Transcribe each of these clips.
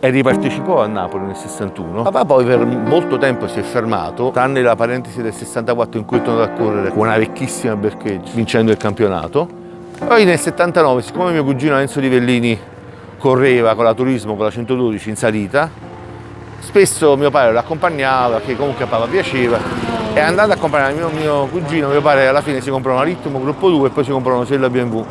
e ripartecipò a Napoli nel 61. Papà poi per molto tempo si è fermato, tranne la parentesi del 64 in cui è tornato a correre con una vecchissima Bercheggi, vincendo il campionato. Poi nel 79, siccome mio cugino Enzo Livellini correva con la Turismo, con la 112 in salita, spesso mio padre lo accompagnava, che comunque a papà piaceva, e andando a accompagnare mio cugino, mio padre alla fine si comprò una Ritmo Gruppo 2 e poi si comprò una Sella BMW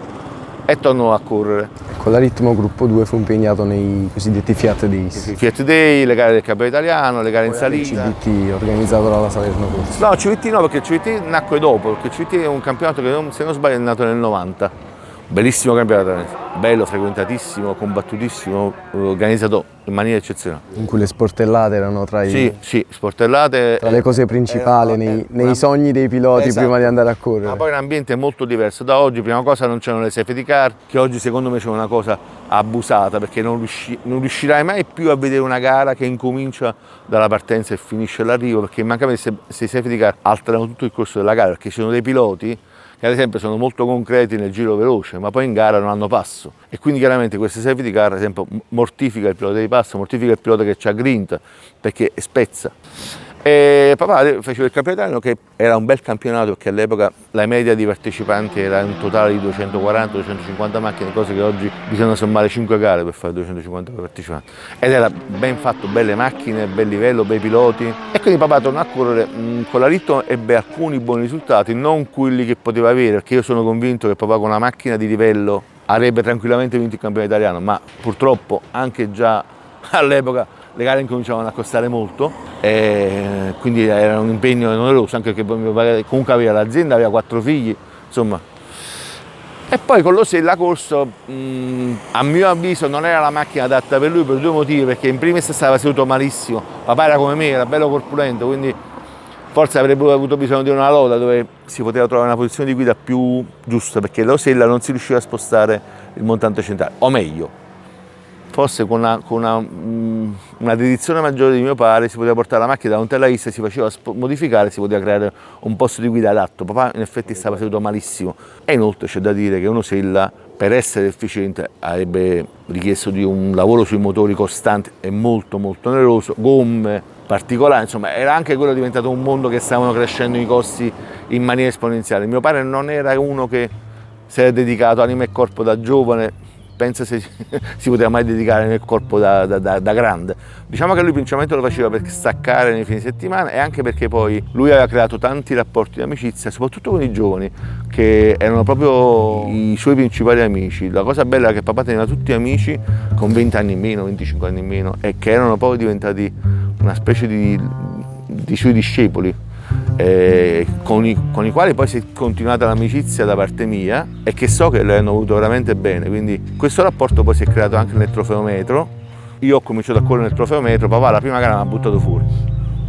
e tornò a correre. Con la Ritmo Gruppo 2 fu impegnato nei cosiddetti Fiat Days. Fiat Day, le gare del campionato italiano, le gare in salita. Il CVT organizzato dalla Salerno Corsa. No, CVT no, perché il CVT nacque dopo, perché il CVT è un campionato che se non sbaglio è nato nel 90. Bellissimo campionato, bello, frequentatissimo, combattutissimo, organizzato in maniera eccezionale. In cui le sportellate erano tra sportellate. Tra le cose principali nei sogni dei piloti, esatto, prima di andare a correre. Ma poi l'ambiente è molto diverso da oggi. Prima cosa non c'erano le safety car, che oggi secondo me c'è una cosa abusata, perché non riuscirai mai più a vedere una gara che incomincia dalla partenza e finisce l'arrivo, perché mancamente se i safety car alterano tutto il corso della gara, perché ci sono dei piloti che ad esempio sono molto concreti nel giro veloce, ma poi in gara non hanno passo. E quindi chiaramente queste safety car, ad esempio, mortifica il pilota di passo, mortifica il pilota che c'ha grinta, perché spezza. E papà faceva il campionato italiano, che era un bel campionato, perché all'epoca la media di partecipanti era un totale di 240-250 macchine, cose che oggi bisogna sommare 5 gare per fare 250 partecipanti. Ed era ben fatto, belle macchine, bel livello, bei piloti. E quindi papà tornò a correre con la Ritmo, ebbe alcuni buoni risultati, non quelli che poteva avere, perché io sono convinto che papà con una macchina di livello avrebbe tranquillamente vinto il campionato italiano, ma purtroppo anche già all'epoca le gare incominciavano a costare molto, e quindi era un impegno oneroso, anche perché comunque aveva l'azienda, aveva 4 figli, insomma. E poi con l'Osella corso, a mio avviso non era la macchina adatta per lui per 2 motivi, perché in primis stava seduto malissimo, papà era come me, era bello corpulento, quindi forse avrebbe avuto bisogno di una loda dove si poteva trovare una posizione di guida più giusta, perché l'Osella non si riusciva a spostare il montante centrale, o meglio, forse con una dedizione maggiore di mio padre si poteva portare la macchina da un telaista, si faceva modificare, si poteva creare un posto di guida adatto. Papà in effetti stava seduto malissimo, e inoltre c'è da dire che un'Osella, per essere efficiente, avrebbe richiesto di un lavoro sui motori costante e molto oneroso, gomme particolari, insomma era anche quello diventato un mondo che stavano crescendo i costi in maniera esponenziale. Mio padre non era uno che si era dedicato anima e corpo da giovane, pensa se si poteva mai dedicare nel corpo da grande. Diciamo che lui principalmente lo faceva per staccare nei fine settimana, e anche perché poi lui aveva creato tanti rapporti di amicizia, soprattutto con i giovani, che erano proprio i suoi principali amici. La cosa bella è che papà teneva tutti amici con 20 anni in meno, 25 anni in meno, e che erano poi diventati una specie di suoi discepoli. Con i quali poi si è continuata l'amicizia da parte mia, e che so che le hanno voluto veramente bene, quindi questo rapporto poi si è creato anche nel trofeometro. Io ho cominciato a correre nel trofeometro, papà la prima gara mi ha buttato fuori,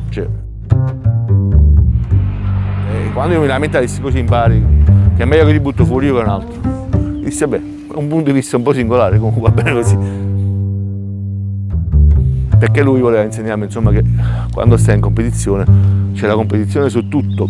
cioè, quando io mi lamentavo dissi così impari, che è meglio che ti butto fuori io che un altro. Dissi vabbè, è un punto di vista un po' singolare, comunque va bene così, perché lui voleva insegnarmi, insomma, che quando stai in competizione c'è la competizione su tutto.